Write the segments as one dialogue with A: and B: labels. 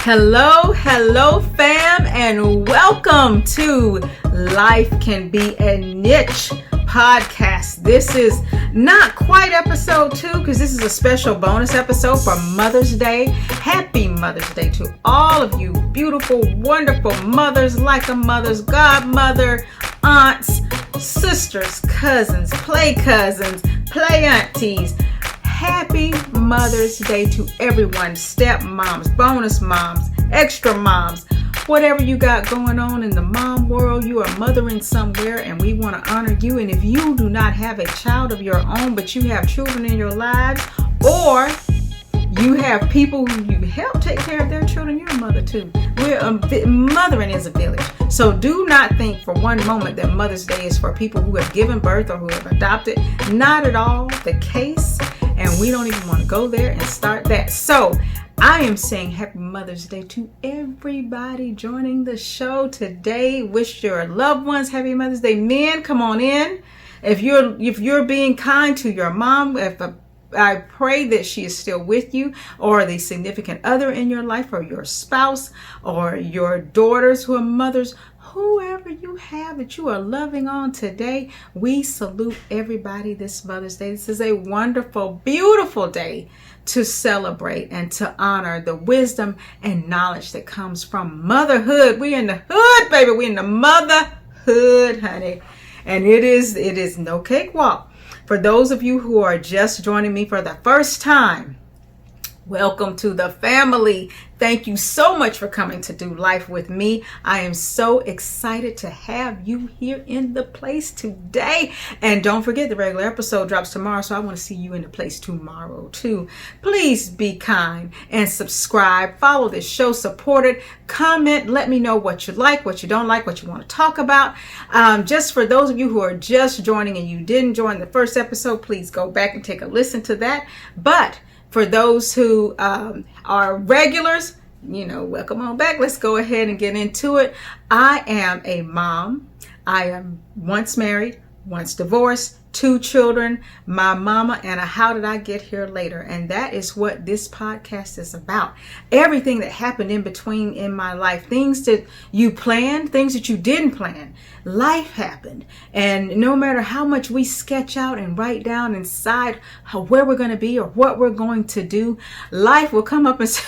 A: Hello fam, and welcome to Life Can Be a Niche podcast. This is not quite episode 2 because this is a special bonus episode for Mother's Day. Happy Mother's Day to all of you beautiful, wonderful mothers, like a mother's godmother, aunts, sisters, cousins, play aunties. Happy Mother's Day to everyone, step moms, bonus moms, extra moms, whatever you got going on in the mom world. You are mothering somewhere and we want to honor you. And if you do not have a child of your own, but you have children in your lives, or you have people who you help take care of their children, you're a mother too. Mothering is a village. So do not think for one moment that Mother's Day is for people who have given birth or who have adopted. Not at all the case. And we don't even want to go there and start that. So I am saying happy Mother's Day to everybody joining the show today. Wish your loved ones happy Mother's Day. Men, come on in. If you're being kind to your mom, I pray that she is still with you, or the significant other in your life, or your spouse, or your daughters who are mothers. Whoever you have that you are loving on today, we salute everybody this Mother's Day. This is a wonderful, beautiful day to celebrate and to honor the wisdom and knowledge that comes from motherhood. We in the hood, baby. We in the motherhood, honey. And it is no cakewalk. For those of you who are just joining me for the first time, welcome to the family. Thank you so much for coming to do life with me. I am so excited to have you here in the place today. And don't forget, the regular episode drops tomorrow, so I want to see you in the place tomorrow too. Please be kind and subscribe. Follow this show, support it, comment, let me know what you like, what you don't like, what you want to talk about. Just for those of you who are just joining and you didn't join the first episode, please go back and take a listen to that. But for those who are regulars, welcome on back. Let's go ahead and get into it. I am a mom. I am once married, once divorced, 2 children, my mama, and a how did I get here later. And that is what this podcast is about. Everything that happened in between in my life, things that you planned, things that you didn't plan. Life happened. And no matter how much we sketch out and write down inside where we're going to be or what we're going to do, life will come up and say,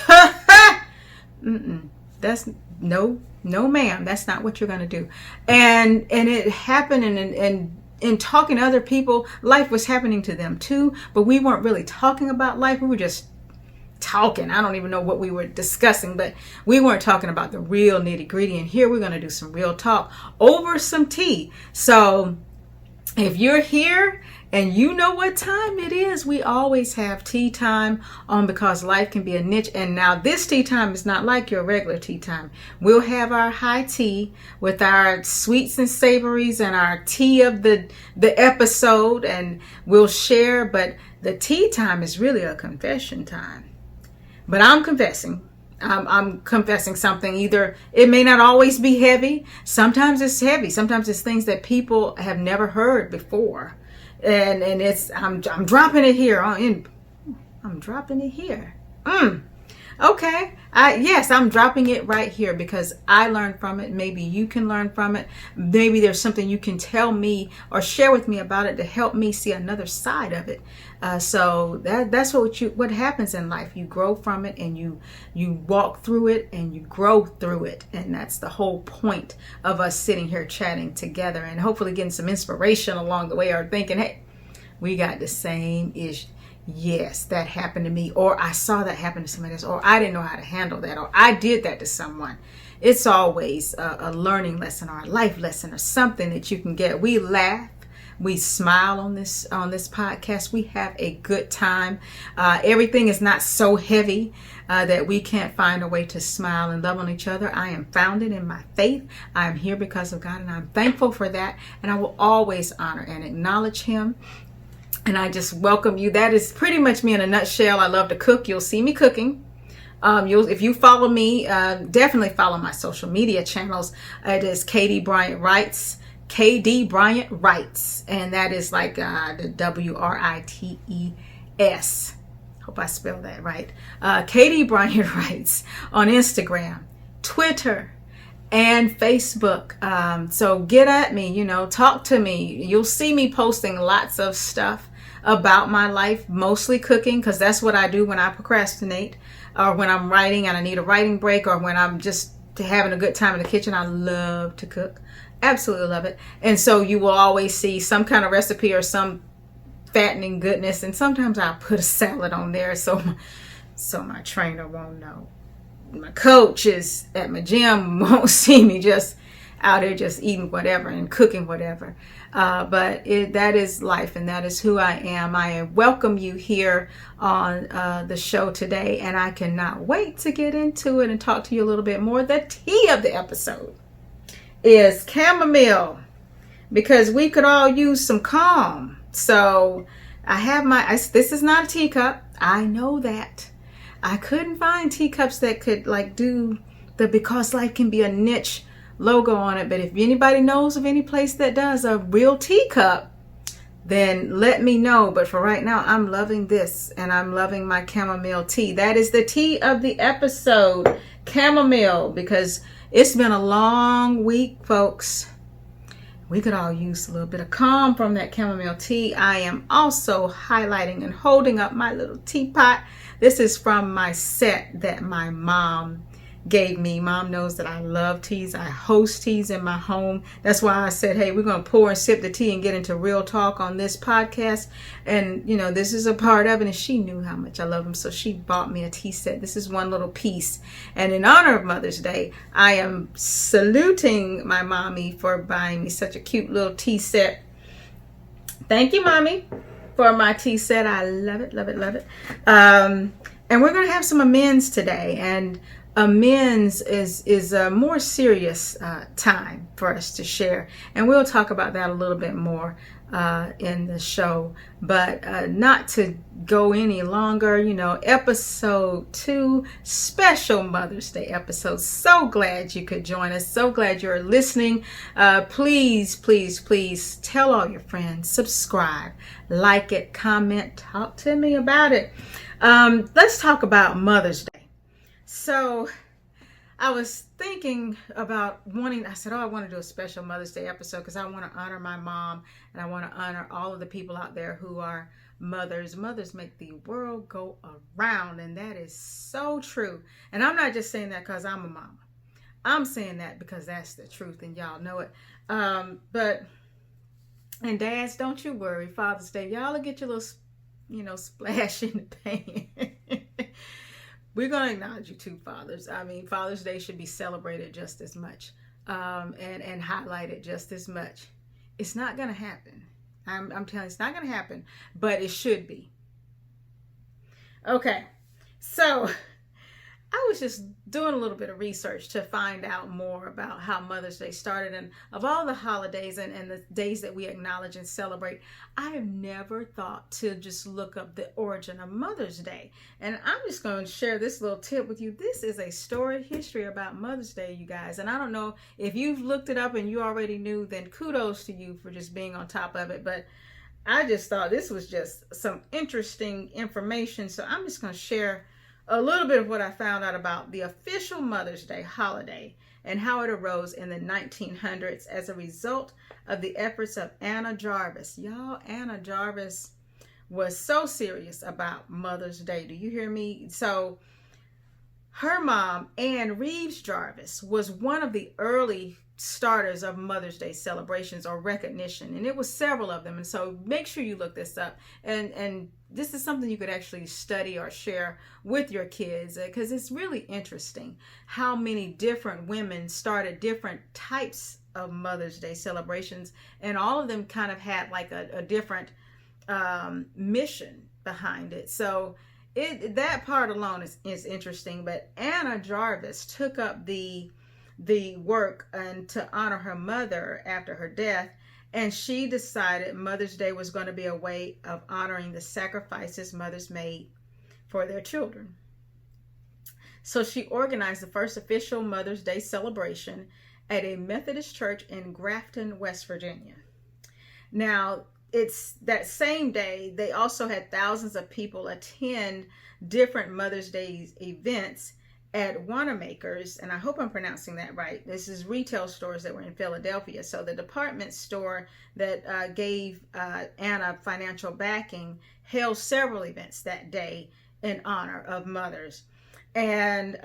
A: that's no ma'am, that's not what you're going to do. And it happened, and in talking to other people, life was happening to them too, but we weren't really talking about life. We were just talking. I don't even know what we were discussing, but we weren't talking about the real nitty gritty. And here we're going to do some real talk over some tea. So if you're here and you know what time it is, we always have tea time on because life can be a niche. And now this tea time is not like your regular tea time. We'll have our high tea with our sweets and savories and our tea of the episode, and we'll share. But the tea time is really a confession time. But I'm confessing. I'm confessing something. Either it may not always be heavy. Sometimes it's heavy. Sometimes it's things that people have never heard before. And it's I'm dropping it here. I'm dropping it here. Okay. Yes, I'm dropping it right here because I learned from it. Maybe you can learn from it. Maybe there's something you can tell me or share with me about it to help me see another side of it. So that's what happens in life. You grow from it, and you walk through it, and you grow through it. And that's the whole point of us sitting here chatting together and hopefully getting some inspiration along the way, or thinking, hey, we got the same issue. Yes, that happened to me, or I saw that happen to somebody else, or I didn't know how to handle that, or I did that to someone. It's always a learning lesson or a life lesson or something that you can get. We laugh, we smile on this podcast. We have a good time. Everything is not so heavy that we can't find a way to smile and love on each other. I am founded in my faith. I am here because of God, and I'm thankful for that. And I will always honor and acknowledge Him. And I just welcome you. That is pretty much me in a nutshell. I love to cook. You'll see me cooking. If you follow me, definitely follow my social media channels. It is Katie Bryant Writes, KD Bryant Writes, and that is like the WRITES. Hope I spelled that right. KD Bryant Writes on Instagram, Twitter, and Facebook. So get at me, talk to me. You'll see me posting lots of stuff about my life, mostly cooking, because that's what I do when I procrastinate, or when I'm writing and I need a writing break, or when I'm just having a good time in the kitchen. I love to cook. Absolutely love it. And so you will always see some kind of recipe or some fattening goodness, and sometimes I'll put a salad on there so my trainer won't know. My coach is at my gym won't see me just out there just eating whatever and cooking whatever. But that is life, and that is who I am. I welcome you here on the show today, and I cannot wait to get into it and talk to you a little bit more. The tea of the episode is chamomile, because we could all use some calm. So I have this is not a teacup. I know that. I couldn't find teacups that could do the Because Life Can Be a Niche logo on it. But if anybody knows of any place that does a real teacup, then let me know. But for right now, I'm loving this, and I'm loving my chamomile tea. That is the tea of the episode, chamomile, because it's been a long week, folks. We could all use a little bit of calm from that chamomile tea. I am also highlighting and holding up my little teapot. This is from my set that my mom gave me. Mom knows that I love teas. I host teas in my home. That's why I said, hey, we're going to pour and sip the tea and get into real talk on this podcast. And, this is a part of it. And she knew how much I love them. So she bought me a tea set. This is one little piece. And in honor of Mother's Day, I am saluting my mommy for buying me such a cute little tea set. Thank you, Mommy, for my tea set. I love it, love it, love it. And we're going to have some amends today. And amends is a more serious time for us to share, and we'll talk about that a little bit more in the show. But not to go any longer, episode 2, special Mother's Day episode. So glad you could join us. So glad you're listening. Please, please, please tell all your friends, subscribe, like it, comment, talk to me about it. Let's talk about Mother's Day. So I was thinking about I said, I want to do a special Mother's Day episode because I want to honor my mom, and I want to honor all of the people out there who are mothers. Mothers make the world go around, and that is so true. And I'm not just saying that because I'm a mama. I'm saying that because that's the truth, and y'all know it. And dads, don't you worry. Father's Day, y'all will get your little, splash in the pan. We're going to acknowledge you too, fathers. I mean, Father's Day should be celebrated just as much and highlighted just as much. It's not going to happen. I'm telling you, it's not going to happen, but it should be. Okay, so I was just doing a little bit of research to find out more about how Mother's Day started. And of all the holidays and the days that we acknowledge and celebrate, I have never thought to just look up the origin of Mother's Day. And I'm just going to share this little tip with you. This is a storied history about Mother's Day, you guys. And I don't know if you've looked it up and you already knew, then kudos to you for just being on top of it. But I just thought this was just some interesting information. So I'm just going to share a little bit of what I found out about the official Mother's Day holiday and how it arose in the 1900s as a result of the efforts of Anna Jarvis. Y'all, Anna Jarvis was so serious about Mother's Day. Do you hear me? So her mom, Anne Reeves Jarvis, was one of the early starters of Mother's Day celebrations or recognition, and it was several of them. And so make sure you look this up, and this is something you could actually study or share with your kids, because it's really interesting how many different women started different types of Mother's Day celebrations, and all of them kind of had like a different mission behind it. So that part alone is interesting. But Anna Jarvis took up the work and to honor her mother after her death, and she decided Mother's Day was going to be a way of honoring the sacrifices mothers made for their children. So she organized the first official Mother's Day celebration, at a Methodist church in Grafton, West Virginia. Now, it's that same day, they also had thousands of people attend different Mother's Day events at Wanamaker's, and I hope I'm pronouncing that right. This is retail stores that were in Philadelphia. So the department store that gave Anna financial backing held several events that day in honor of mothers. And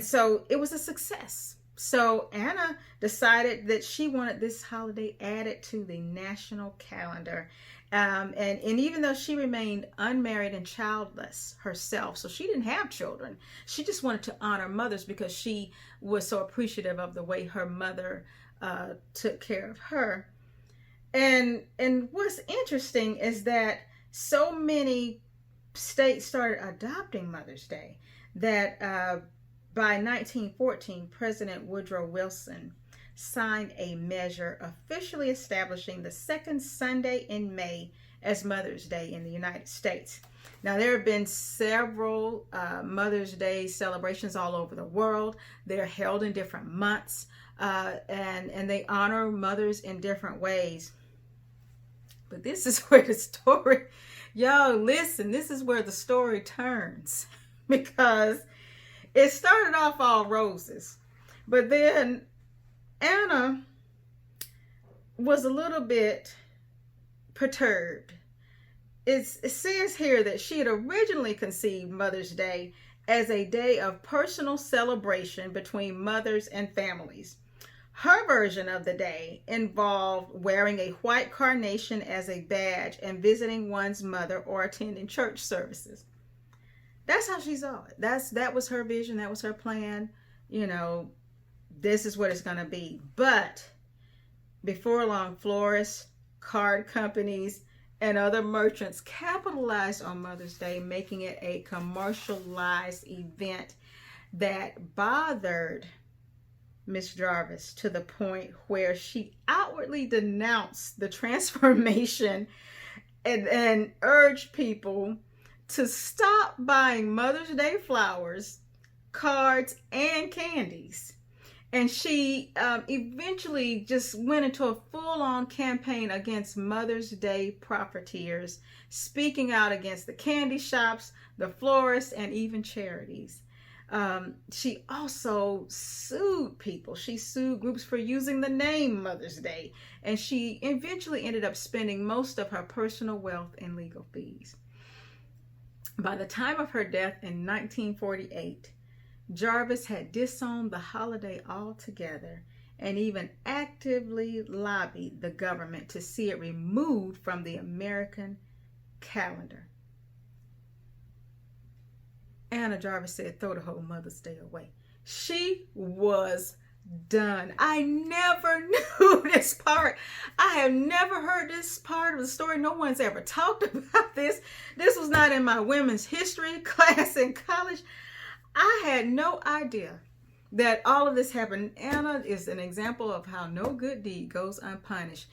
A: so it was a success. So Anna decided that she wanted this holiday added to the national calendar. And even though she remained unmarried and childless herself, so she didn't have children, she just wanted to honor mothers because she was so appreciative of the way her mother took care of her. And what's interesting is that so many states started adopting Mother's Day that by 1914, President Woodrow Wilson signed a measure officially establishing the second Sunday in May as Mother's Day in the United States. Now, there have been several Mother's Day celebrations all over the world. They're held in different months, and they honor mothers in different ways. But this is where the story, y'all listen, this is where the story turns, because it started off all roses, but then Anna was a little bit perturbed. It says here that she had originally conceived Mother's Day as a day of personal celebration between mothers and families. Her version of the day involved wearing a white carnation as a badge and visiting one's mother or attending church services. That's how she saw it. That was her vision. That was her plan. You know, this is what it's going to be. But before long, florists, card companies, and other merchants capitalized on Mother's Day, making it a commercialized event that bothered Miss Jarvis to the point where she outwardly denounced the transformation and urged people to stop buying Mother's Day flowers, cards, and candies. And she eventually just went into a full-on campaign against Mother's Day profiteers, speaking out against the candy shops, the florists, and even charities. She also sued people. She sued groups for using the name Mother's Day, and she eventually ended up spending most of her personal wealth in legal fees. By the time of her death in 1948, Jarvis had disowned the holiday altogether and even actively lobbied the government to see it removed from the American calendar. Anna Jarvis said, throw the whole Mother's Day away. She was done. I never knew this part. I have never heard this part of the story. No one's ever talked about this. This was not in my women's history class in college. I had no idea that all of this happened. Anna is an example of how no good deed goes unpunished.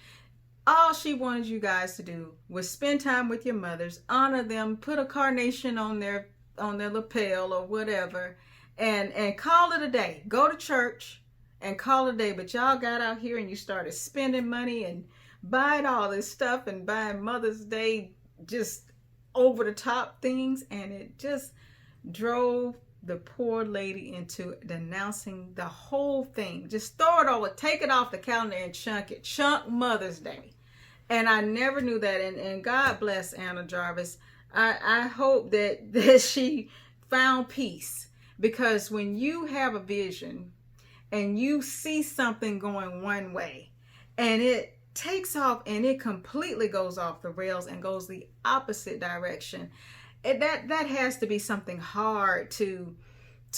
A: All she wanted you guys to do was spend time with your mothers, honor them, put a carnation on their lapel or whatever, and call it a day. Go to church and call it a day. But y'all got out here and you started spending money and buying all this stuff and buying Mother's Day just over the top things, and it just drove the poor lady into denouncing the whole thing. Just throw it over, take it off the calendar and chunk it. Chunk Mother's Day. And I never knew that. And God bless Anna Jarvis. I hope that she found peace, because when you have a vision and you see something going one way and it takes off and it completely goes off the rails and goes the opposite direction, that has to be something hard to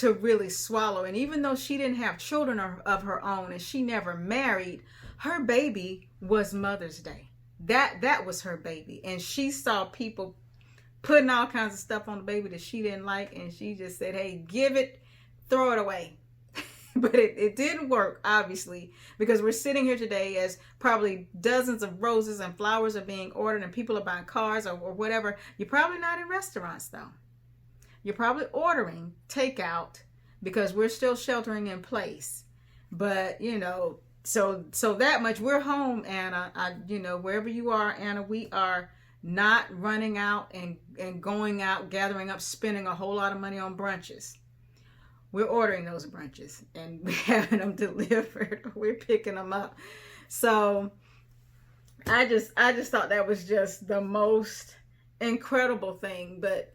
A: really swallow. And even though she didn't have children of her own and she never married, her baby was Mother's Day. That was her baby. And she saw people putting all kinds of stuff on the baby that she didn't like, and she just said, hey, give it, throw it away. But it didn't work, obviously, because we're sitting here today as probably dozens of roses and flowers are being ordered and people are buying cars or whatever. You're probably not in restaurants, though. You're probably ordering takeout because we're still sheltering in place. But so that much we're home, Anna. Wherever you are, Anna, we are not running out and going out, gathering up, spending a whole lot of money on brunches. We're ordering those brunches and we're having them delivered. We're picking them up. So I just thought that was just the most incredible thing. But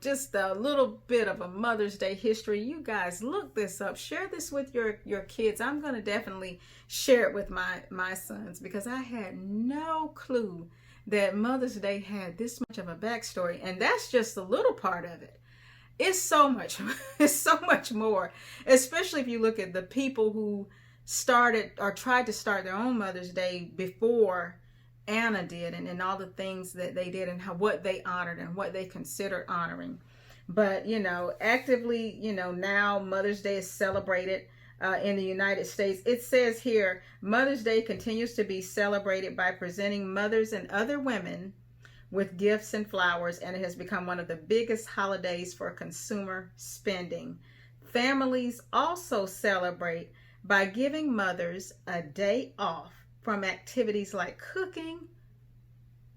A: just a little bit of a Mother's Day history. You guys look this up, share this with your kids. I'm going to definitely share it with my sons, because I had no clue that Mother's Day had this much of a backstory, and that's just a little part of it. It's so much more, especially if you look at the people who started or tried to start their own Mother's Day before Anna did, and all the things that they did, and what they honored and what they considered honoring. But actively, now Mother's Day is celebrated in the United States. It says here, Mother's Day continues to be celebrated by presenting mothers and other women with gifts and flowers, and it has become one of the biggest holidays for consumer spending. Families also celebrate by giving mothers a day off from activities like cooking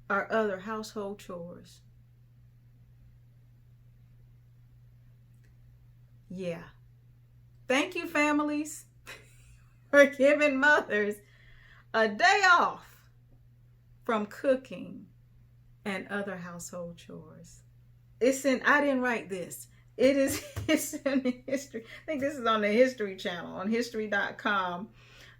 A: or other household chores. Yeah. Thank you, families, for giving mothers a day off from cooking and other household chores. I didn't write this. It's in the history. I think this is on the History Channel, on history.com,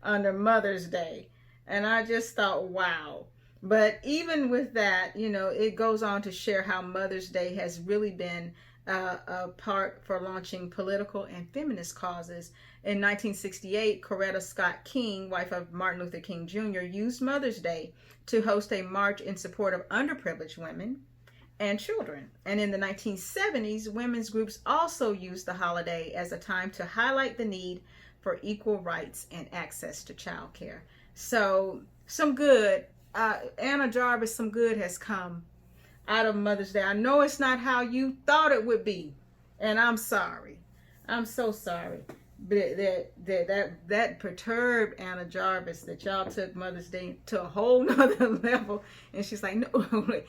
A: under Mother's Day. And I just thought, wow. But even with that, it goes on to share how Mother's Day has really been a part for launching political and feminist causes. In 1968, Coretta Scott King, wife of Martin Luther King Jr., used Mother's Day to host a march in support of underprivileged women and children. And in the 1970s, women's groups also used the holiday as a time to highlight the need for equal rights and access to childcare. So some good, Anna Jarvis, some good has come out of Mother's Day. I know it's not how you thought it would be, and I'm sorry. I'm so sorry that perturbed Anna Jarvis, that y'all took Mother's Day to a whole nother level. And she's like, no,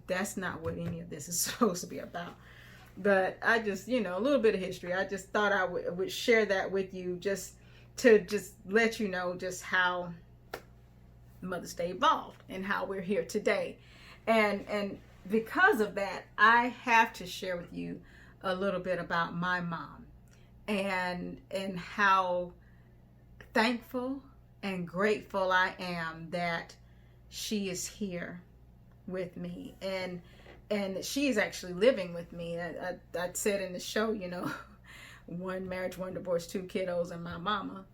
A: that's not what any of this is supposed to be about. But I just, a little bit of history. I just thought I would share that with you, just to let you know just how Mother's Day evolved and how we're here today. And because of that, I have to share with you a little bit about my mom and how thankful and grateful I am that she is here with me, and she is actually living with me. I said in the show, one marriage, one divorce, 2 kiddos, and my mama.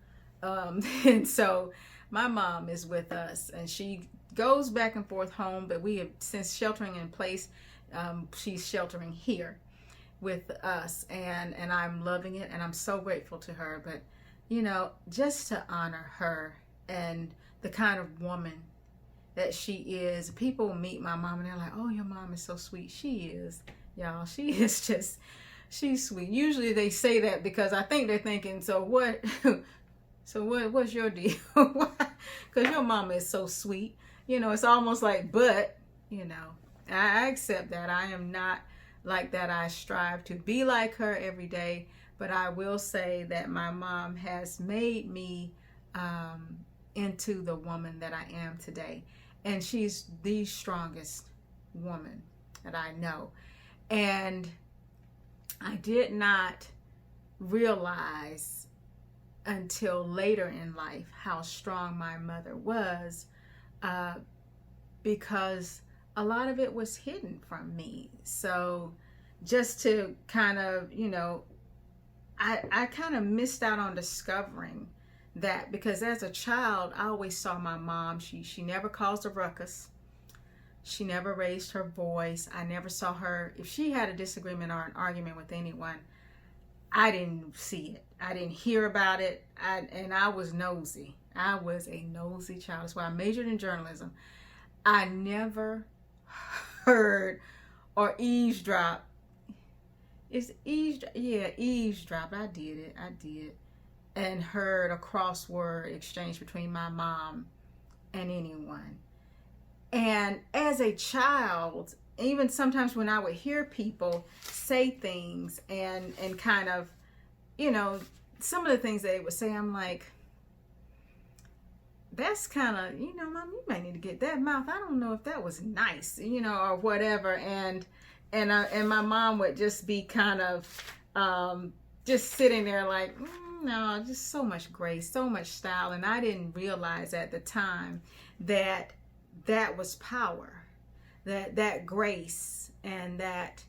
A: And so my mom is with us, and she goes back and forth home, but we have, since sheltering in place, she's sheltering here with us, and I'm loving it, and I'm so grateful to her. But just to honor her and the kind of woman that she is. People meet my mom and they're like, oh, your mom is so sweet. She is, y'all. She is just, she's sweet. Usually they say that because I think they're thinking, so what? What's your deal? Because your mama is so sweet. It's almost like, but, I accept that. I am not like that. I strive to be like her every day. But I will say that my mom has made me into the woman that I am today. And she's the strongest woman that I know. And I did not realize until later in life how strong my mother was, because a lot of it was hidden from me. So just to kind of, I kind of missed out on discovering that, because as a child, I always saw my mom. She never caused a ruckus. She never raised her voice. I never saw her, if she had a disagreement or an argument with anyone, I didn't see it. I didn't hear about it. And I was nosy. I was a nosy child. That's why I majored in journalism. I never heard or eavesdrop. It's eavesdrop. Yeah, eavesdrop. I did it. and heard a crossword exchange between my mom and anyone. And as a child, even sometimes when I would hear people say things and kind of, some of the things they would say, I'm like, that's kind of, Mom, you might need to get that mouth. I don't know if that was nice, or whatever. And my mom would just be kind of just sitting there like, no, just so much grace, so much style. And I didn't realize at the time that was power, that grace and that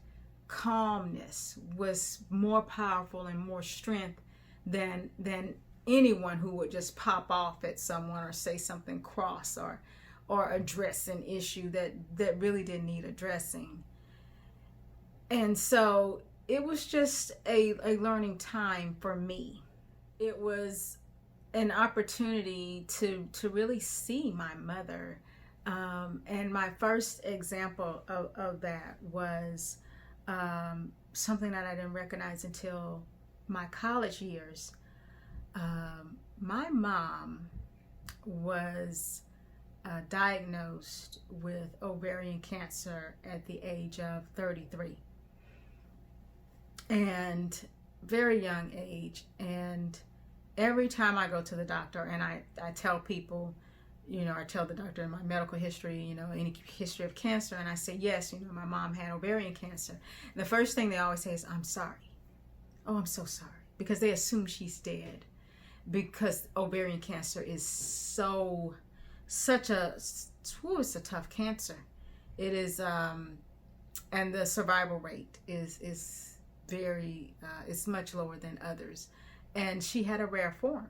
A: calmness was more powerful and more strength than anyone who would just pop off at someone or say something cross or address an issue that really didn't need addressing. And so it was just a learning time for me. It was an opportunity to really see my mother. And my first example of that was something that I didn't recognize until my college years. My mom was diagnosed with ovarian cancer at the age of 33. And very young age. And every time I go to the doctor and I tell people, I tell the doctor in my medical history, any history of cancer, and I say, yes, my mom had ovarian cancer. And the first thing they always say is, I'm sorry. Oh, I'm so sorry. Because they assume she's dead. Because ovarian cancer is it's a tough cancer. It is, and the survival rate is very, it's much lower than others. And she had a rare form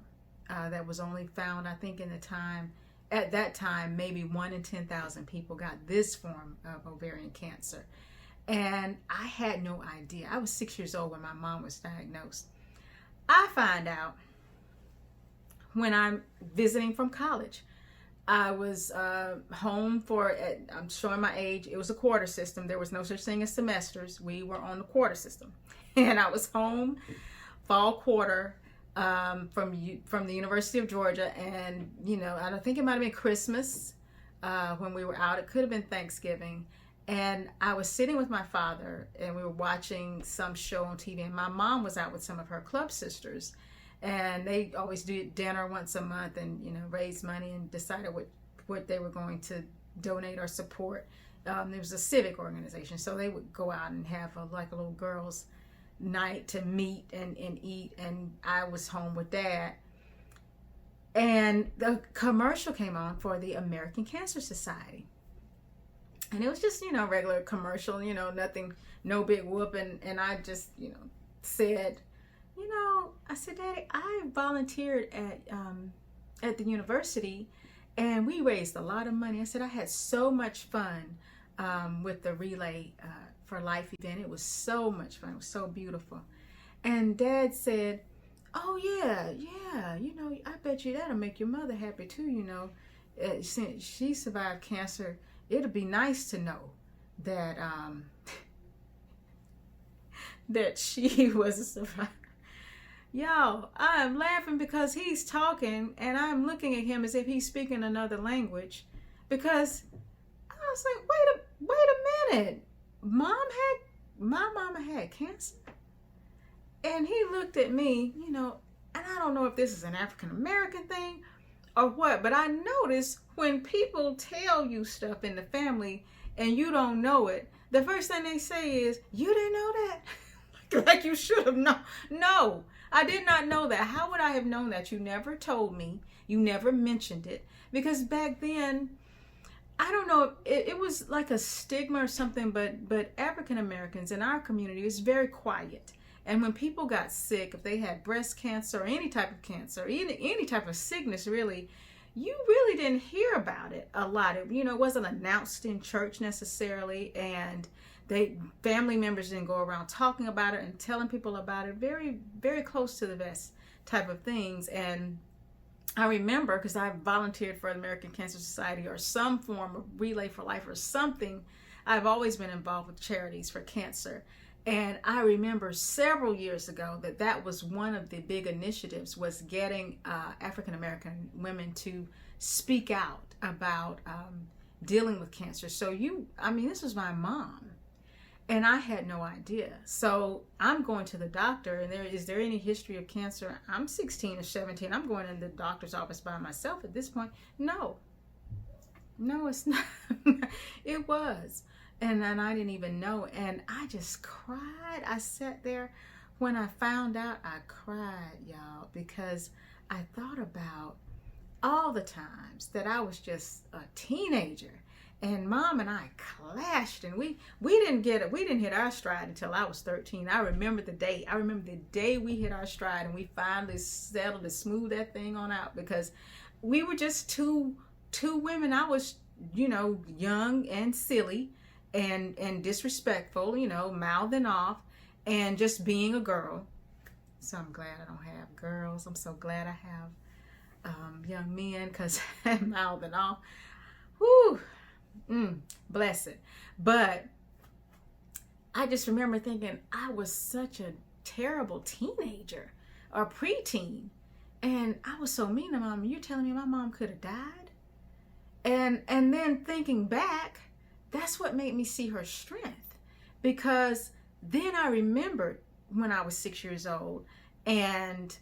A: that was only found, I think, at that time, maybe 1 in 10,000 people got this form of ovarian cancer. And I had no idea. I was 6 years old when my mom was diagnosed. I find out when I'm visiting from college. I was home I'm showing my age, it was a quarter system. There was no such thing as semesters. We were on the quarter system. And I was home fall quarter from the University of Georgia. And, I don't think it might have been Christmas when we were out. It could have been Thanksgiving. And I was sitting with my father and we were watching some show on TV. And my mom was out with some of her club sisters. And they always do dinner once a month and, raise money and decided what they were going to donate or support. There was a civic organization. So they would go out and have a little girls' night to meet and eat. And I was home with Dad. And the commercial came on for the American Cancer Society. And it was just, regular commercial, nothing, no big whoop. And I just, said, I said, Daddy, I volunteered at the university and we raised a lot of money. I said, I had so much fun with the Relay for Life event. It was so much fun. It was so beautiful. And Dad said, oh, yeah, I bet you that'll make your mother happy too, since she survived cancer. It'll be nice to know that that she was a survivor. Y'all, I'm laughing because he's talking and I'm looking at him as if he's speaking another language, because I was like, wait a minute. My mama had cancer? And he looked at me, and I don't know if this is an African American thing or what, but I notice when people tell you stuff in the family and you don't know it, the first thing they say is, you didn't know that? Like you should have known. No, I did not know that. How would I have known that? You never told me. You never mentioned it. Because back then, I don't know, it was like a stigma or something, but African Americans in our community is very quiet. And when people got sick, if they had breast cancer or any type of cancer, any type of sickness really, you really didn't hear about it a lot. It wasn't announced in church necessarily, and family members didn't go around talking about it and telling people about it. Very, very close to the vest type of things. And I remember, because I volunteered for the American Cancer Society or some form of Relay for Life or something, I've always been involved with charities for cancer. And I remember several years ago that was one of the big initiatives, was getting African American women to speak out about dealing with cancer. So this was my mom, and I had no idea. So I'm going to the doctor, and is there any history of cancer? I'm 16 or 17. I'm going in the doctor's office by myself at this point. No, it's not. It was. And then I didn't even know. And I just cried. I sat there. When I found out, I cried, y'all, because I thought about all the times that I was just a teenager, and Mom and I clashed, and we didn't hit our stride until I was 13. I remember the day we hit our stride, and we finally settled to smooth that thing on out, because we were just two women. I was, young and silly and disrespectful, mouthing off and just being a girl. So I'm glad I don't have girls. I'm so glad I have young men, because I'm mouthing off. Whew. Bless it. But I just remember thinking I was such a terrible teenager or preteen. And I was so mean to Mom. You're telling me my mom could have died? And then thinking back, that's what made me see her strength. Because then I remembered when I was 6 years old and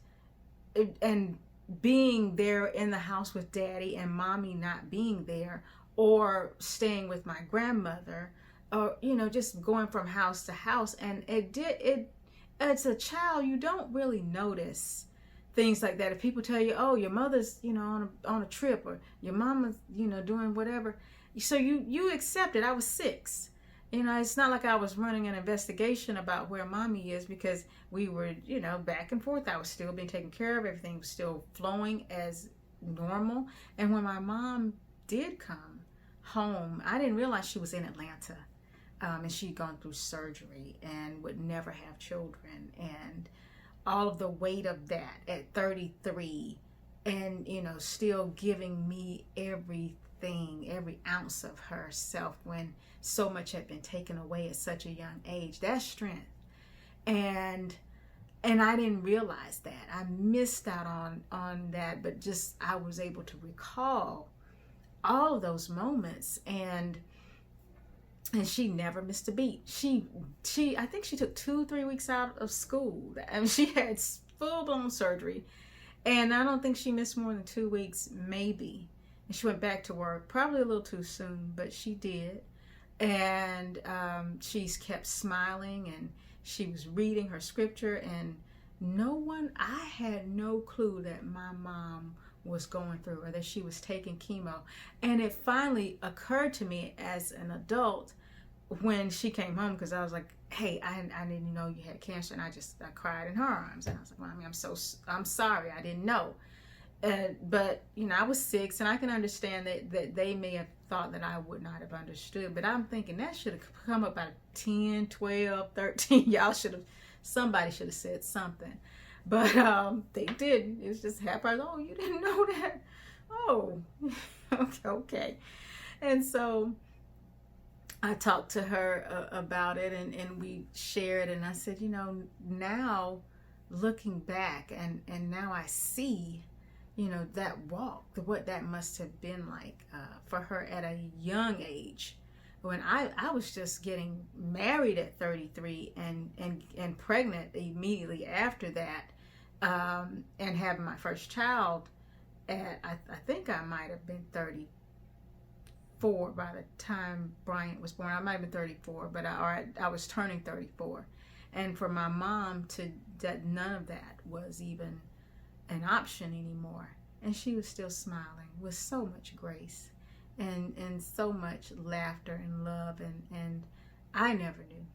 A: being there in the house with Daddy and Mommy not being there, or staying with my grandmother, or just going from house to house. And it as a child, you don't really notice things like that. If people tell you, oh, your mother's on a trip, or your mama's doing whatever, so you accept it. I was 6. It's not like I was running an investigation about where Mommy is, because we were, back and forth. I was still being taken care of. Everything was still flowing as normal. And when my mom did come home, I didn't realize she was in Atlanta. And she'd gone through surgery and would never have children. And all of the weight of that at 33, and, still giving me everything, every ounce of herself, when so much had been taken away at such a young age. That's strength. And I didn't realize that. I missed out on that, but just I was able to recall all of those moments, and she never missed a beat. She I think she took 2-3 weeks out of school. I mean, she had full-blown surgery, and I don't think she missed more than 2 weeks, maybe. And she went back to work, probably a little too soon, but she did. And she's kept smiling, and she was reading her scripture, and I had no clue that my mom was going through, or that she was taking chemo. And it finally occurred to me as an adult when she came home, because I was like, hey, I didn't know you had cancer. And I cried in her arms, and I was like, Mommy, I'm sorry, I didn't know. But I was 6, and I can understand that they may have thought that I would not have understood, but I'm thinking that should have come up at 10, 12, 13. Somebody should have said something. But they didn't. It's just happened. Oh, you didn't know that? Oh, okay. And so I talked to her about it, and we shared, and I said, now looking back, and now I see, that walk, what that must have been like for her at a young age. When I was just getting married at 33 and pregnant immediately after that, and having my first child at, I think I might have been 34 by the time Bryant was born. I might have been 34, but I was turning 34. And for my mom that none of that was even an option anymore. And she was still smiling with so much grace and so much laughter and love. And I never knew.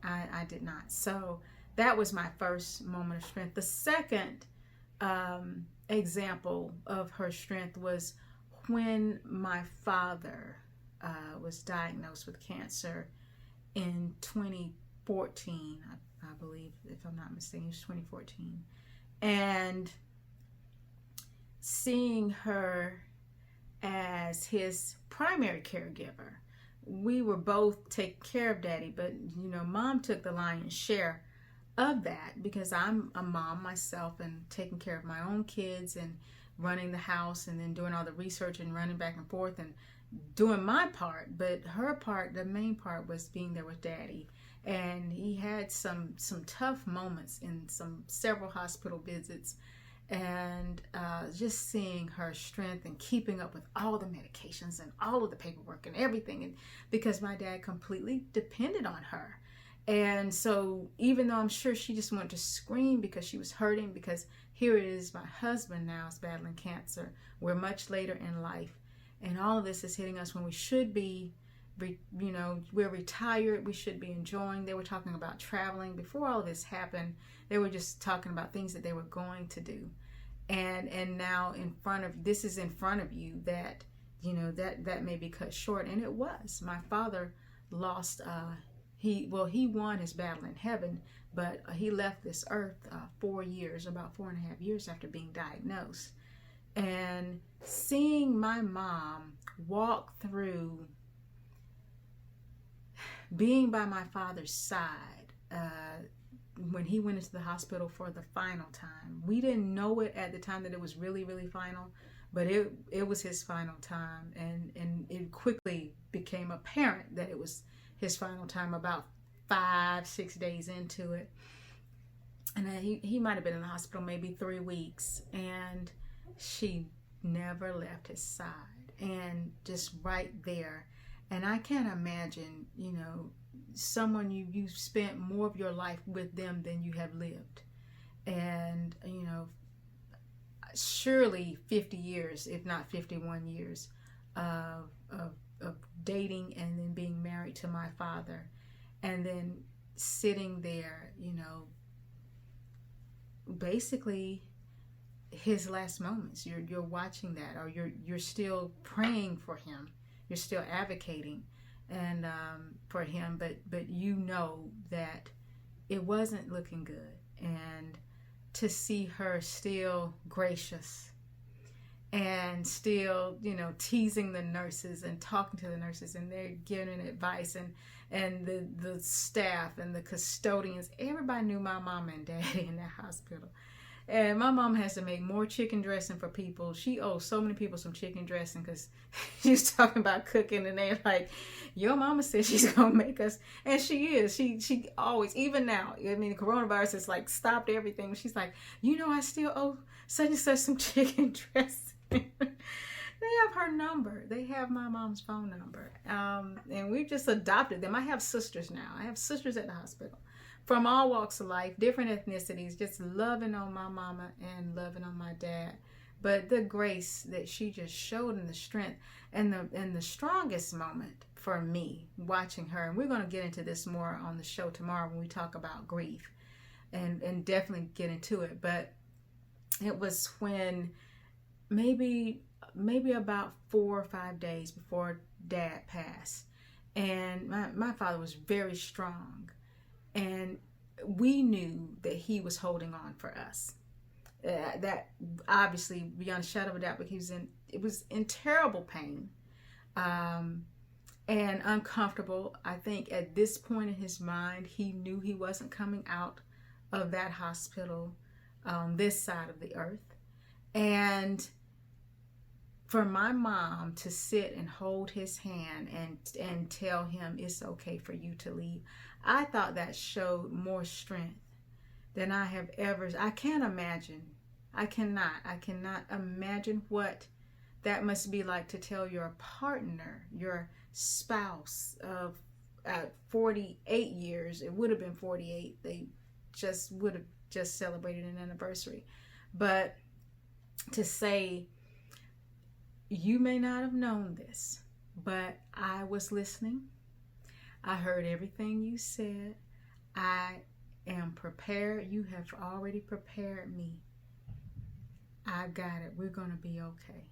A: I did not. So that was my first moment of strength. The second example of her strength was when my father was diagnosed with cancer in 2014, I believe, if I'm not mistaken, it was 2014. And seeing her as his primary caregiver we were both taking care of daddy, but mom took the lion's share of that because I'm a mom myself and taking care of my own kids and running the house and then doing all the research and running back and forth and doing my part. But her part, the main part, was being there with daddy. And he had some tough moments in several hospital visits, and just seeing her strength and keeping up with all the medications and all of the paperwork and everything, and because my dad completely depended on her. And so even though I'm sure she just wanted to scream because she was hurting, because here it is, my husband now is battling cancer. We're much later in life, and all of this is hitting us when we should be, we're retired, we should be enjoying. They were talking about traveling before all of this happened. They were just talking about things that they were going to do, and now this is in front of you, that that may be cut short. And it was. My father lost he won his battle in heaven, but he left this earth about 4.5 years after being diagnosed. And seeing my mom walk through being by my father's side when he went into the hospital for the final time. We didn't know it at the time that it was really, really final, but it was his final time, and it quickly became apparent that it was his final time about 5-6 days into it. And he might have been in the hospital maybe 3 weeks, and she never left his side, and just right there. And I can't imagine, someone you've spent more of your life with them than you have lived. And, surely 50 years, if not 51 years of dating and then being married to my father, and then sitting there, basically his last moments. You're watching that, or you're still praying for him. You're still advocating and for him, but that it wasn't looking good. And to see her still gracious and still, teasing the nurses and talking to the nurses, and they're giving advice, and the staff and the custodians, everybody knew my mom and daddy in that hospital. And my mom has to make more chicken dressing for people. She owes so many people some chicken dressing because she's talking about cooking, and they're like, your mama said she's going to make us. And she is. She always, even now, the coronavirus has stopped everything. She's like, I still owe such and such some chicken dressing. They have her number. They have my mom's phone number. And we've just adopted them. I have sisters now. I have sisters at the hospital from all walks of life, different ethnicities, just loving on my mama and loving on my dad. But the grace that she just showed, and the strength, and the strongest moment for me watching her, and we're going to get into this more on the show tomorrow when we talk about grief, and definitely get into it. But it was when maybe about 4 or 5 days before dad passed, and my father was very strong. And we knew that he was holding on for us. That obviously, beyond a shadow of a doubt, because it was in terrible pain and uncomfortable. I think at this point in his mind, he knew he wasn't coming out of that hospital on this side of the earth. And for my mom to sit and hold his hand and tell him it's okay for you to leave, I thought that showed more strength than I have ever. I can't imagine. I cannot imagine what that must be like to tell your partner, your spouse of 48 years. It would have been 48. They would have just celebrated an anniversary. But to say, you may not have known this, but I was listening. I heard everything you said. I am prepared. You have already prepared me. I got it. We're going to be okay.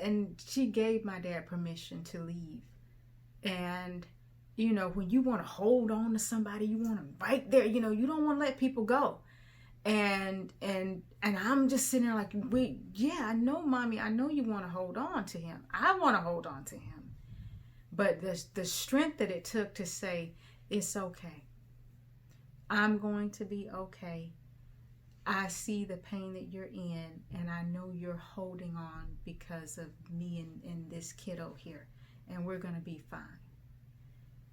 A: And she gave my dad permission to leave. And, when you want to hold on to somebody, you want them right there, you don't want to let people go. And I'm just sitting there like, I know, Mommy, I know you want to hold on to him. I want to hold on to him. But the strength that it took to say, it's okay. I'm going to be okay. I see the pain that you're in, and I know you're holding on because of me and this kiddo here, and we're going to be fine.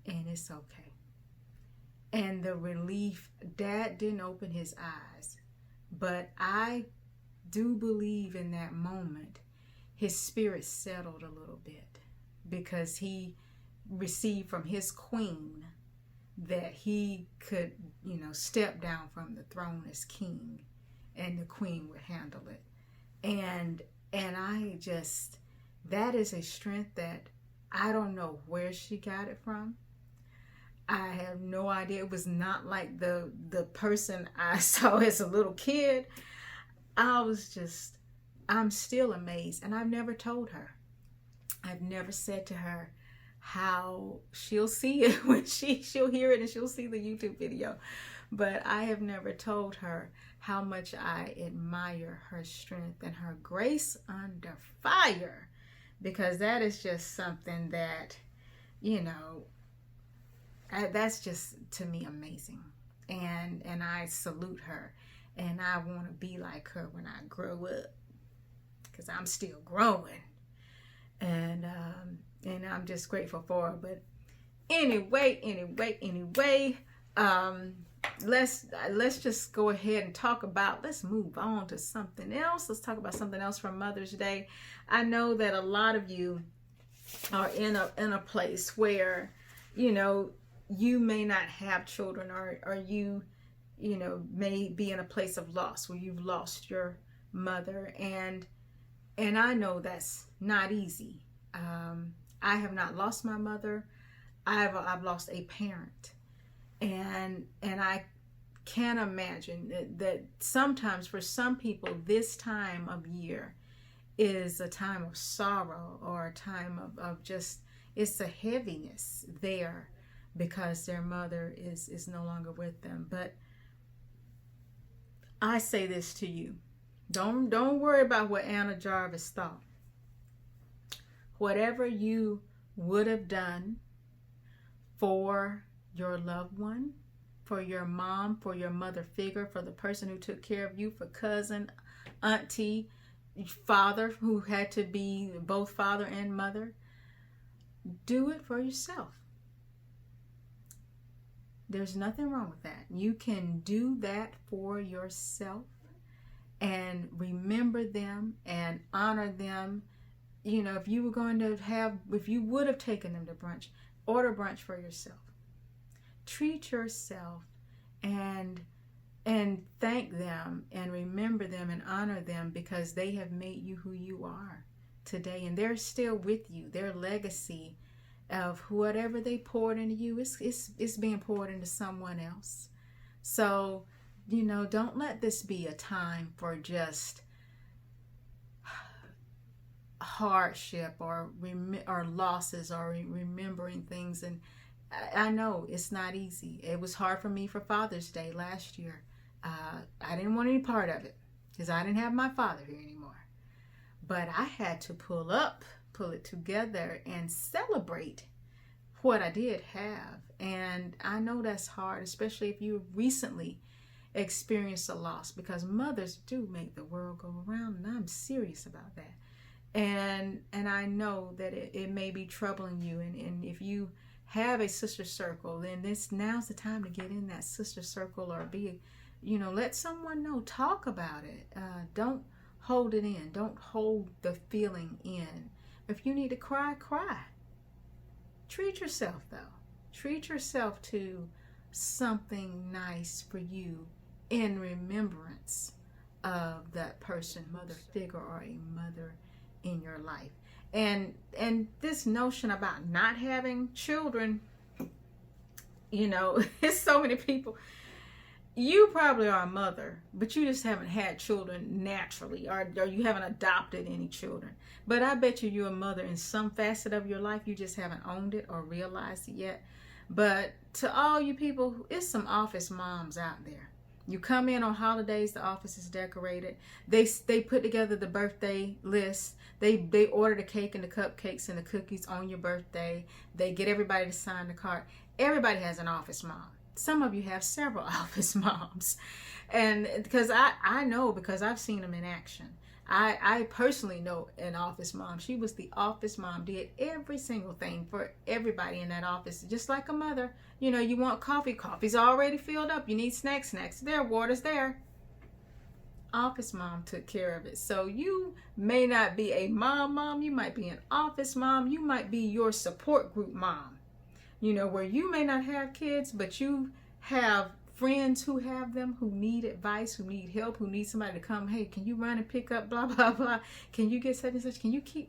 A: And it's okay. And the relief, Dad didn't open his eyes, but I do believe in that moment his spirit settled a little bit, because he received from his queen that he could, step down from the throne as king, and the queen would handle it. And I just, that is a strength that I don't know where she got it from. I have no idea. It was not like the person I saw as a little kid. I'm still amazed. And I've never told her. I've never said to her how she'll see it when she'll hear it and she'll see the YouTube video. But I have never told her how much I admire her strength and her grace under fire, because that is just something that, that's just, to me, amazing. And I salute her, and I want to be like her when I grow up, because I'm still growing. And I'm just grateful for her. But anyway, let's just go ahead and let's move on to something else. Let's talk about something else from Mother's Day. I know that a lot of you are in a place where, you may not have children, or you may be in a place of loss where you've lost your mother, and I know that's not easy. I have not lost my mother. I've lost a parent, and I can imagine that sometimes for some people this time of year is a time of sorrow, or a time of just, it's a heaviness there because their mother is no longer with them. But I say this to you. Don't worry about what Anna Jarvis thought. Whatever you would have done for your loved one, for your mom, for your mother figure, for the person who took care of you, for cousin, auntie, father who had to be both father and mother, do it for yourself. There's nothing wrong with that. You can do that for yourself and remember them and honor them. If you would have taken them to brunch, order brunch for yourself. Treat yourself and thank them and remember them and honor them, because they have made you who you are today, and they're still with you. Their legacy of whatever they poured into you, it's being poured into someone else. So, don't let this be a time for just hardship or losses or remembering things. And I know it's not easy. It was hard for me for Father's Day last year. I didn't want any part of it because I didn't have my father here anymore. But I had to pull it together and celebrate what I did have. And I know that's hard, especially if you recently experienced a loss, because mothers do make the world go around, and I'm serious about that. And I know that it may be troubling you, and if you have a sister circle, then now's the time to get in that sister circle, or let someone know. Talk about it. Don't hold it in. Don't hold the feeling in. If you need to cry, cry. Treat yourself, though. Treat yourself to something nice for you in remembrance of that person, mother figure, or a mother in your life. And this notion about not having children, it's so many people. You probably are a mother, but you just haven't had children naturally, or you haven't adopted any children. But I bet you're a mother in some facet of your life. You just haven't owned it or realized it yet. But to all you people, it's some office moms out there. You come in on holidays, the office is decorated. They put together the birthday list. They order the cake and the cupcakes and the cookies on your birthday. They get everybody to sign the card. Everybody has an office mom. Some of you have several office moms. And because I know, because I've seen them in action. I personally know an office mom. She was the office mom, did every single thing for everybody in that office, just like a mother. You know, you want coffee, coffee's already filled up. You need snacks, snacks there, water's there. Office mom took care of it. So you may not be a mom, you might be an office mom, you might be your support group mom. You know, where you may not have kids, but you have friends who have them, who need advice, who need help, who need somebody to come, hey, can you run and pick up blah, blah, blah? Can you get such and such? Can you keep?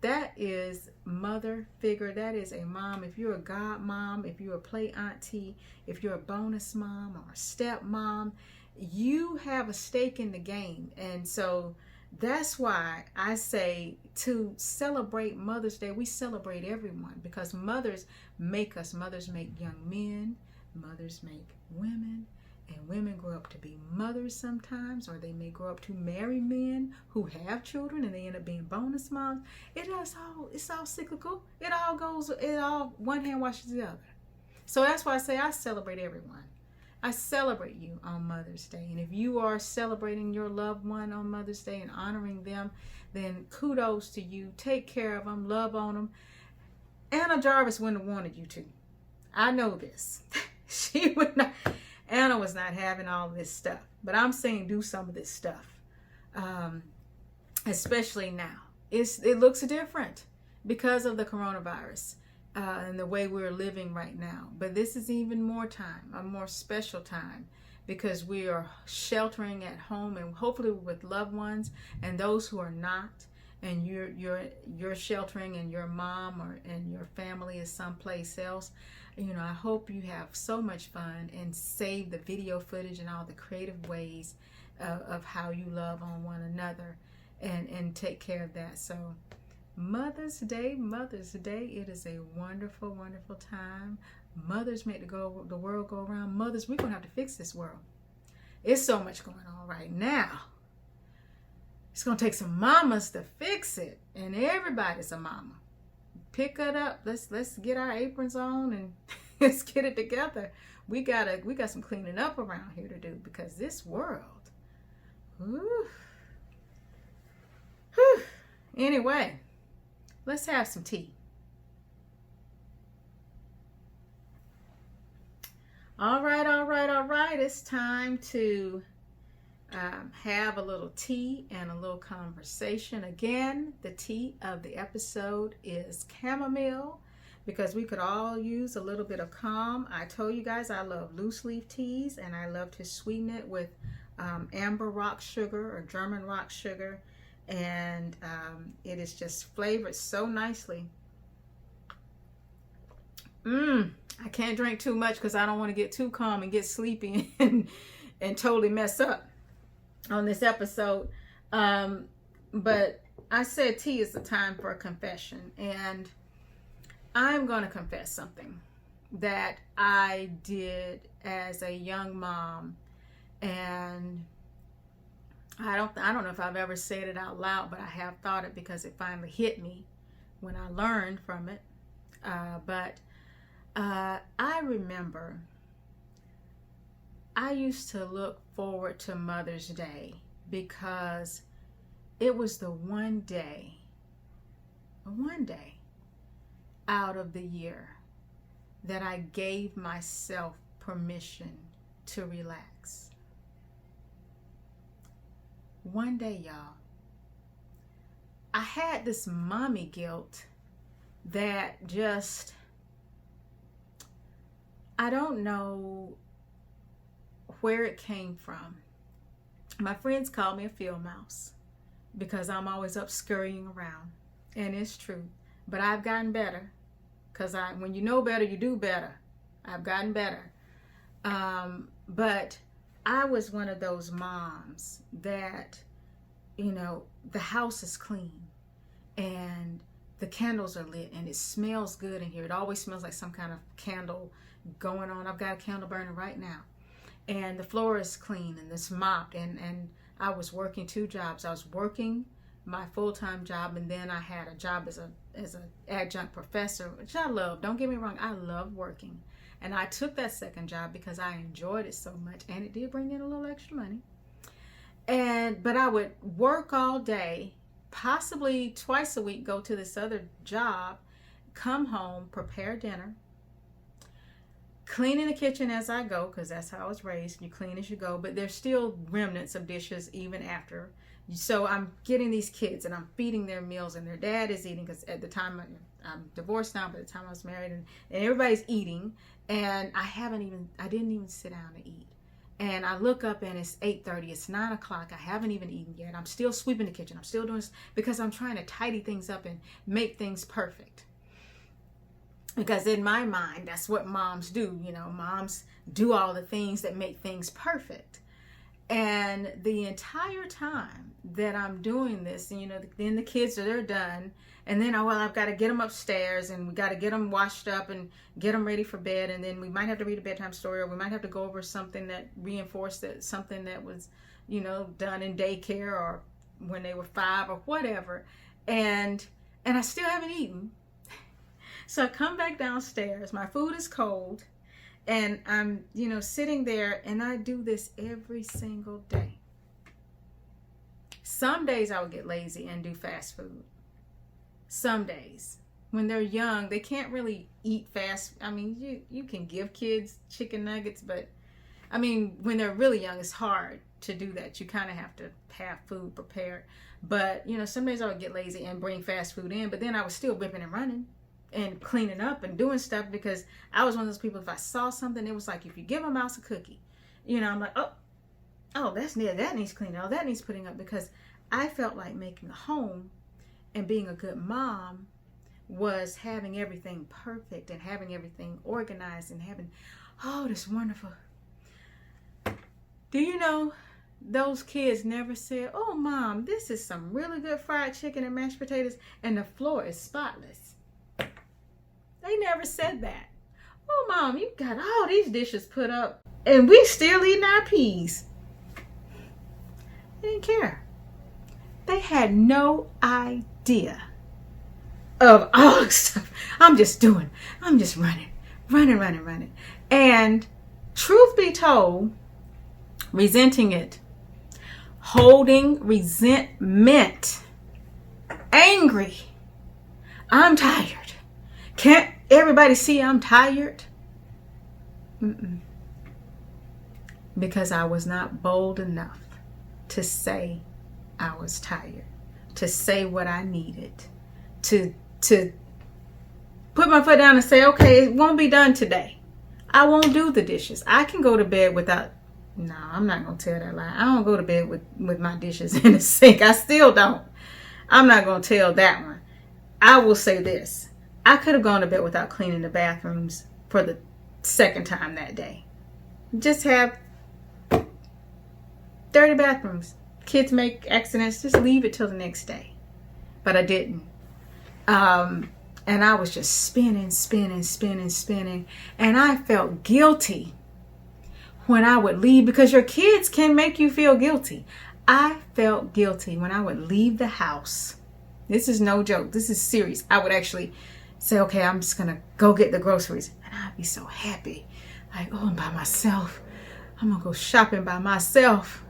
A: That is mother figure. That is a mom. If you're a god mom, if you're a play auntie, if you're a bonus mom or a step mom, you have a stake in the game. And so that's why I say to celebrate Mother's Day, we celebrate everyone, because mothers make us. Mothers make young men. Mothers make women, and women grow up to be mothers sometimes, or they may grow up to marry men who have children and they end up being bonus moms. It's all cyclical. It all one hand washes the other. So that's why I say I celebrate everyone. I celebrate you on Mother's Day. And if you are celebrating your loved one on Mother's Day and honoring them, then kudos to you. Take care of them, love on them. Anna Jarvis wouldn't have wanted you to. I know this. She would not. Anna was not having all this stuff. But I'm saying do some of this stuff. Especially now. It looks different because of the coronavirus and the way we're living right now. But this is even more time, a more special time, because we are sheltering at home and hopefully with loved ones, and those who are not, and you're sheltering and your mom and your family is someplace else. You know, I hope you have so much fun and save the video footage and all the creative ways of how you love on one another and take care of that. So Mother's Day, it is a wonderful, wonderful time. Mothers make the world go around. Mothers, we're going to have to fix this world. It's so much going on right now. It's going to take some mamas to fix it. And everybody's a mama. Pick it up. Let's get our aprons on and let's get it together. We got some cleaning up around here to do, because this world. Whew. Anyway, let's have some tea. All right. It's time to have a little tea and a little conversation. Again, the tea of the episode is chamomile, because we could all use a little bit of calm. I told you guys I love loose leaf teas, and I love to sweeten it with amber rock sugar or German rock sugar, and it is just flavored so nicely. I can't drink too much because I don't want to get too calm and get sleepy and totally mess up on this episode. But I said tea is the time for a confession, and I'm going to confess something that I did as a young mom, and I don't know if I've ever said it out loud, but I have thought it because it finally hit me when I learned from it. But I remember I used to look forward to Mother's Day because it was the one day out of the year that I gave myself permission to relax. One day, y'all, I had this mommy guilt that just, I don't know where it came from. My friends call me a field mouse because I'm always up scurrying around, and it's true. But I've gotten better, because when you know better, you do better. I've gotten better. But I was one of those moms that, you know, the house is clean and the candles are lit and it smells good in here. It always smells like some kind of candle going on. I've got a candle burning right now. and the floor is clean and it's mopped, and I was working 2 jobs. I was working my full-time job, and then I had a job as a adjunct professor, which I love. Don't get me wrong, I love working. And I took that second job because I enjoyed it so much, and it did bring in a little extra money. But I would work all day, possibly twice a week, go to this other job, come home, prepare dinner, clean in the kitchen as I go, because that's how I was raised. You clean as you go, but there's still remnants of dishes even after. So I'm getting these kids and I'm feeding their meals, and their dad is eating, because at the time I'm divorced now, but at the time I was married, and everybody's eating, and I didn't even sit down to eat. And I look up and it's 8:30, it's 9 o'clock. I haven't even eaten yet. I'm still sweeping the kitchen. I'm still doing this because I'm trying to tidy things up and make things perfect. Because in my mind, that's what moms do. Moms do all the things that make things perfect. And the entire time that I'm doing this, then the kids they're done. And then, I've got to get them upstairs, and we got to get them washed up and get them ready for bed. And then we might have to read a bedtime story, or we might have to go over something that reinforced something that was, done in daycare or when they were 5 or whatever. And I still haven't eaten. So I come back downstairs. My food is cold. And I'm, sitting there, and I do this every single day. Some days I would get lazy and do fast food. Some days. When they're young, they can't really eat fast. I mean, you can give kids chicken nuggets, but when they're really young, it's hard to do that. You kind of have to have food prepared. But, some days I would get lazy and bring fast food in, but then I was still whipping and running and cleaning up and doing stuff, because I was one of those people, if I saw something, it was like, if you give a mouse a cookie, I'm like, oh, that needs cleaning. Oh, that needs putting up, because I felt like making a home and being a good mom was having everything perfect and having everything organized and having, this wonderful. Do you know those kids never said, "Oh, Mom, this is some really good fried chicken and mashed potatoes and the floor is spotless"? They never said that. "Oh, Mom, you got all these dishes put up and we still eating our peas." They didn't care. They had no idea of all the stuff. I'm just running. And truth be told, resenting it, holding resentment, angry. I'm tired. Can't everybody see I'm tired? Because I was not bold enough to say I was tired, to say what I needed, to put my foot down and say, okay, it won't be done today. I won't do the dishes. I can go to bed without. No, I'm not going to tell that lie. I don't go to bed with my dishes in the sink. I still don't. I'm not going to tell that one. I will say this. I could have gone to bed without cleaning the bathrooms for the second time that day. Just have dirty bathrooms. Kids make accidents. Just leave it till the next day. But I didn't. And I was just spinning. And I felt guilty when I would leave, because your kids can make you feel guilty. I felt guilty when I would leave the house. This is no joke. This is serious. I would actually say, okay, I'm just going to go get the groceries. And I'd be so happy. Like, oh, I'm by myself. I'm going to go shopping by myself.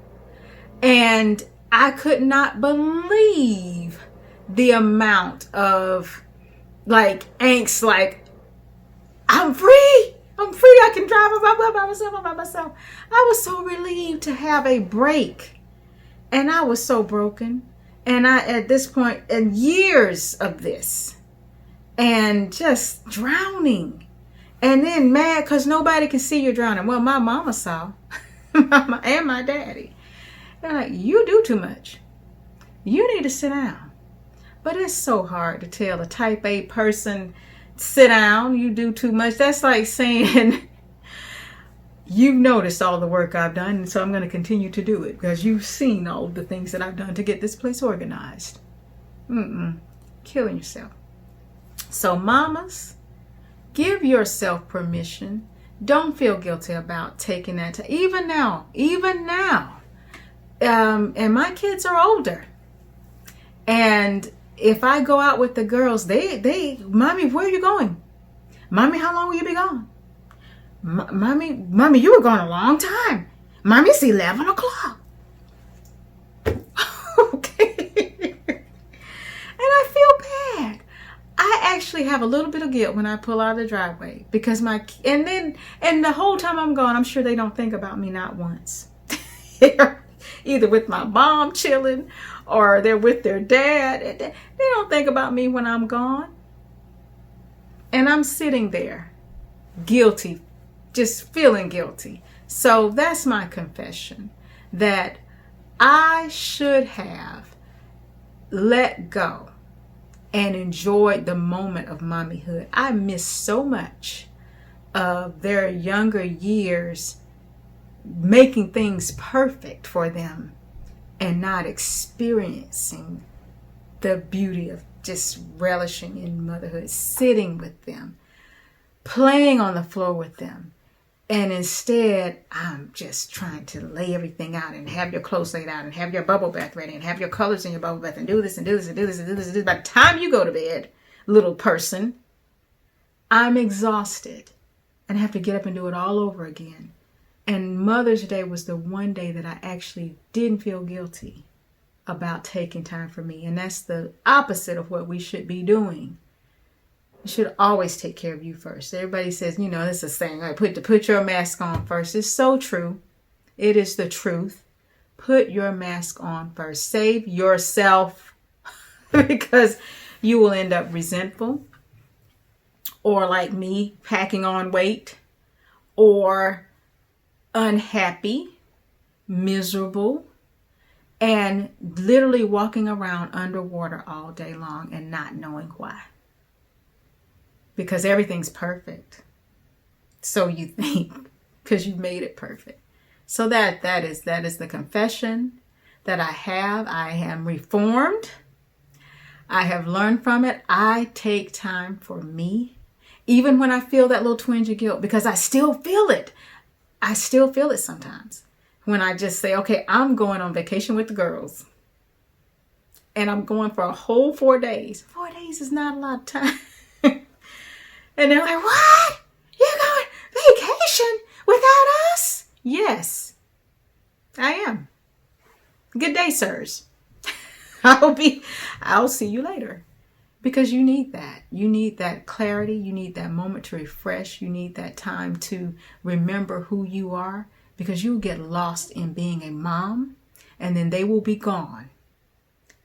A: And I could not believe the amount of angst, I'm free. I can drive by myself. I was so relieved to have a break. And I was so broken. And I, at this point, in years of this, and just drowning. And then mad because nobody can see you drowning. Well, my mama saw. Mama and my daddy. They're like, you do too much. You need to sit down. But it's so hard to tell a type A person, sit down, you do too much. That's like saying, you've noticed all the work I've done, and so I'm going to continue to do it because you've seen all the things that I've done to get this place organized. Killing yourself. So mamas, give yourself permission don't feel guilty about taking that time. Even now, and my kids are older. And if I go out with the girls, Mommy, where are you going? Mommy, how long will you be gone? Mommy, you were gone a long time. Mommy, it's 11 o'clock. Okay. And I feel bad. I actually have a little bit of guilt when I pull out of the driveway because and the whole time I'm gone, I'm sure they don't think about me not once. Either with my mom chilling or they're with their dad. They don't think about me when I'm gone. And I'm sitting there guilty, just feeling guilty. So that's my confession, that I should have let go and enjoyed the moment of mommyhood. I miss so much of their younger years, making things perfect for them and not experiencing the beauty of just relishing in motherhood, sitting with them, playing on the floor with them. And instead, I'm just trying to lay everything out and have your clothes laid out and have your bubble bath ready and have your colors in your bubble bath and do this and do this and do this and do this and do this. By the time you go to bed, little person, I'm exhausted and have to get up and do it all over again. And Mother's Day was the one day that I actually didn't feel guilty about taking time for me. And that's the opposite of what we should be doing. You should always take care of you first. Everybody says, this is a saying, like, put your mask on first. It's so true. It is the truth. Put your mask on first. Save yourself because you will end up resentful, or like me, packing on weight, or unhappy, miserable, and literally walking around underwater all day long and not knowing why. Because everything's perfect. So you think, because you made it perfect. So that is the confession that I have. I am reformed. I have learned from it. I take time for me, even when I feel that little twinge of guilt, because I still feel it. I still feel it sometimes when I just say, okay, I'm going on vacation with the girls. And I'm going for a whole 4 days. 4 days is not a lot of time. And they're like, what? You're going vacation without us? Yes, I am. Good day, sirs. I'll see you later. Because you need that. You need that clarity. You need that moment to refresh. You need that time to remember who you are. Because you'll get lost in being a mom. And then they will be gone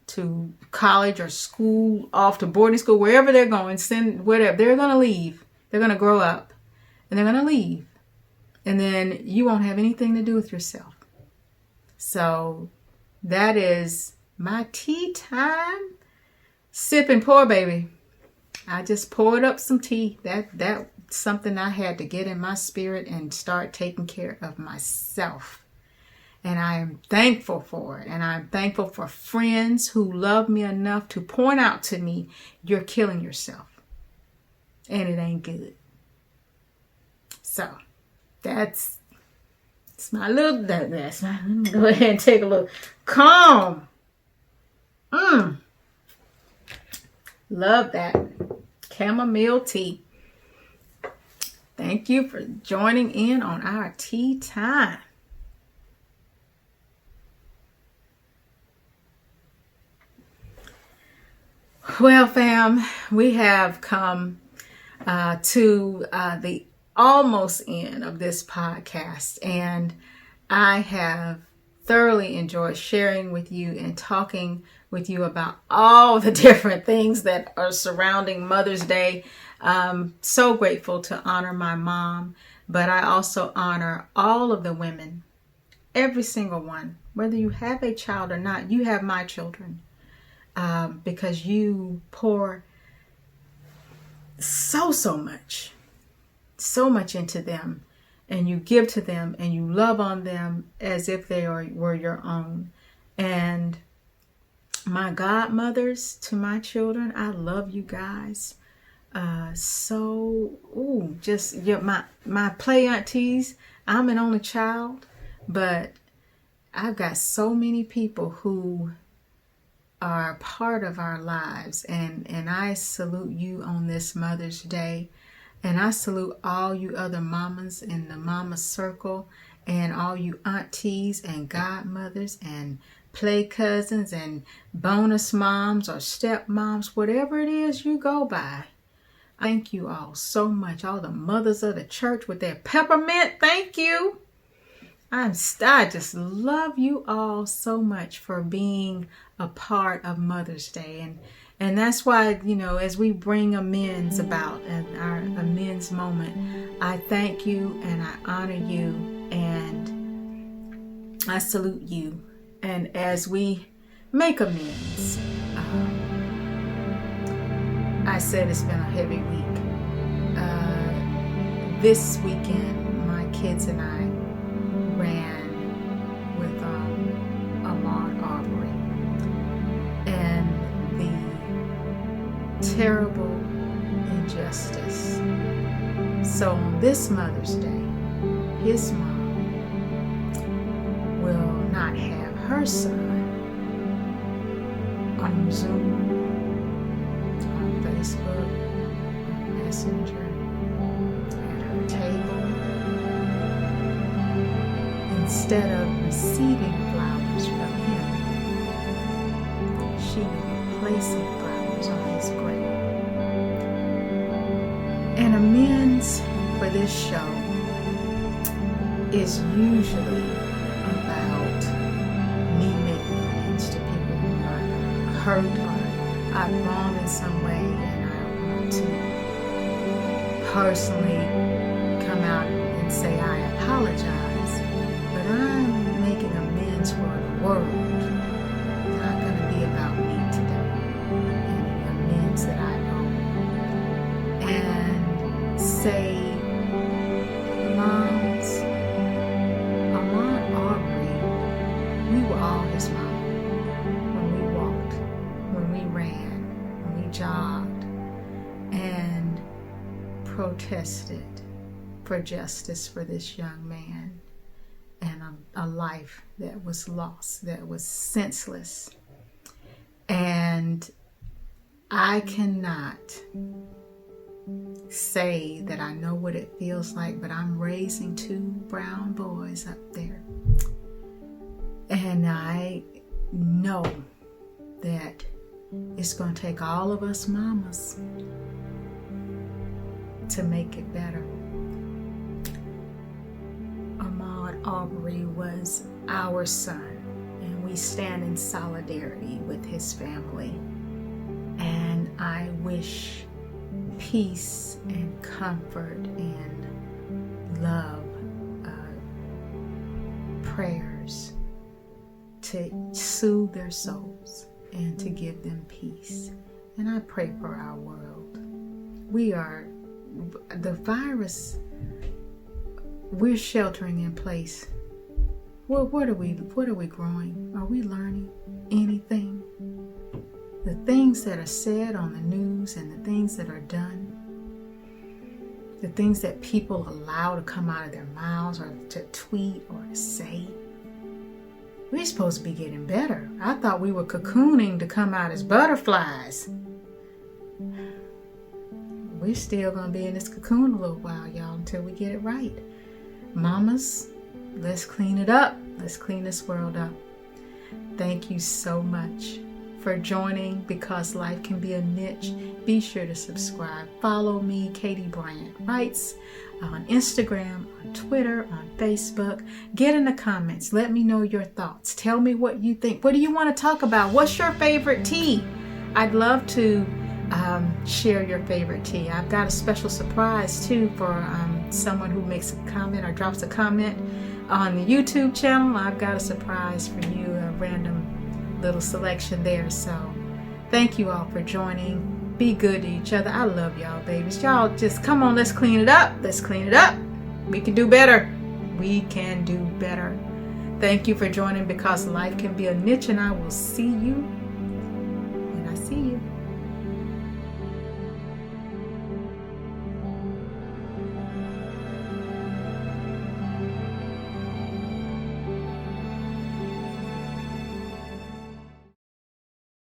A: to college or school, off to boarding school, wherever they're going, send whatever. They're going to leave. They're going to grow up. And they're going to leave. And then you won't have anything to do with yourself. So that is my tea time. Sip and pour, baby. I just poured up some tea. That's something I had to get in my spirit and start taking care of myself. And I am thankful for it. And I'm thankful for friends who love me enough to point out to me, you're killing yourself. And it ain't good. So that's my little, that's my, go ahead and take a look. Calm. Love that. Chamomile tea. Thank you for joining in on our tea time. Well, fam, we have come to the almost end of this podcast, and I have thoroughly enjoyed sharing with you and talking with you about all the different things that are surrounding Mother's Day. I'm so grateful to honor my mom, but I also honor all of the women, every single one, whether you have a child or not. You have my children. Because you pour so much into them, and you give to them, and you love on them as if they were your own. And my godmothers to my children, I love you guys. My play aunties. I'm an only child, but I've got so many people who are part of our lives, and I salute you on this Mother's Day, and I salute all you other mamas in the mama circle, and all you aunties and godmothers and play cousins and bonus moms or stepmoms, whatever it is you go by. Thank you all so much. All the mothers of the church with their peppermint, thank you. I just love you all so much for being a part of Mother's Day. And that's why, as we bring amends about and our amends moment, I thank you and I honor you and I salute you. And as we make amends, I said it's been a heavy week. This weekend, my kids and I ran with Ahmaud Arbery, and the terrible injustice. So on this Mother's Day, his mom will not have her son on Zoom, on Facebook, on Messenger, at her table. Instead of receiving flowers from him, she will be placing flowers on his grave. And amends for this show is usually about me making amends to people who are hurt or I've wronged in some way, and I want to personally come out and say I apologize. But I'm making amends for the world. It's not going to be about me today and the amends that I owe. And say, moms, Ahmaud Arbery, we were all his mom. When we walked, when we ran, when we jogged, and protested for justice for this young man. And a life that was lost, that was senseless. And I cannot say that I know what it feels like, but I'm raising 2 brown boys up there. And I know that it's going to take all of us mamas to make it better. Ahmaud Arbery was our son, and we stand in solidarity with his family. And I wish peace and comfort and love, prayers to soothe their souls and to give them peace. And I pray for our world. The virus, we're sheltering in place. Well, what are we growing? Are we learning anything? The things that are said on the news and the things that are done, the things that people allow to come out of their mouths or to tweet or to say, we're supposed to be getting better. I thought we were cocooning to come out as butterflies. We're still going to be in this cocoon a little while, y'all, until we get it right. Mamas, let's clean it up. Let's clean this world up. Thank you so much for joining Because Life Can Be a Niche. Be sure to subscribe. Follow me, Katie Bryant Writes, on Instagram, on Twitter, on Facebook. Get in the comments. Let me know your thoughts. Tell me what you think. What do you want to talk about? What's your favorite tea? I'd love to share your favorite tea. I've got a special surprise too for someone who makes a comment or drops a comment on the YouTube channel. I've got a surprise for you, a random little selection there. So thank you all for joining. Be good to each other. I love y'all, babies. Y'all just come on, let's clean it up. Let's clean it up. We can do better. We can do better. Thank you for joining Because Life Can Be a Niche, and I will see you when I see you.